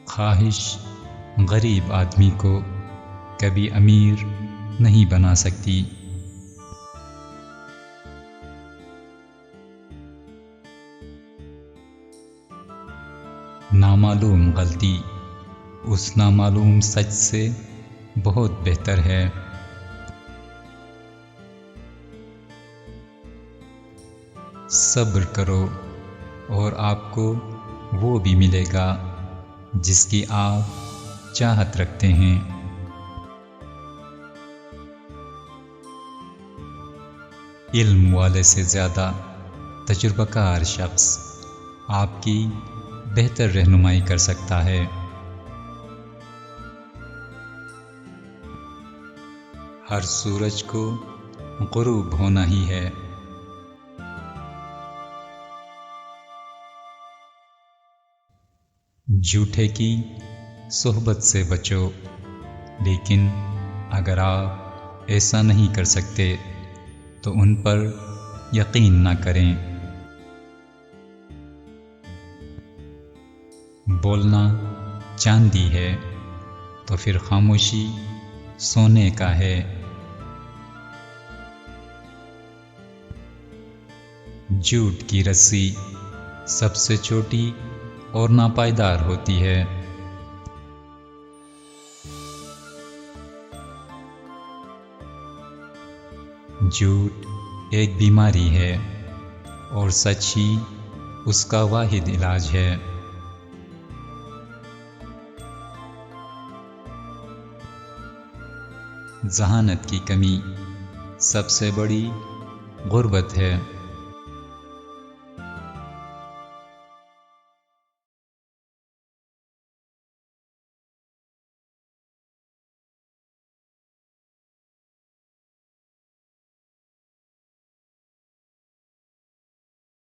خواہش غریب آدمی کو کبھی امیر نہیں بنا سکتی۔ نامعلوم غلطی اس نامعلوم سچ سے بہت بہتر ہے۔ صبر کرو اور آپ کو وہ بھی ملے گا جس کی آپ چاہت رکھتے ہیں۔ علم والے سے زیادہ تجربہ کار شخص آپ کی بہتر رہنمائی کر سکتا ہے۔ ہر سورج کو غروب ہونا ہی ہے۔ جھوٹے کی صحبت سے بچو، لیکن اگر آپ ایسا نہیں کر سکتے تو ان پر یقین نہ کریں۔ بولنا چاندی ہے تو پھر خاموشی سونے کا ہے۔ جھوٹ کی رسی سب سے چھوٹی اور ناپائیدار ہوتی ہے۔ جھوٹ ایک بیماری ہے اور سچ ہی اس کا واحد علاج ہے۔ ذہانت کی کمی سب سے بڑی غربت ہے۔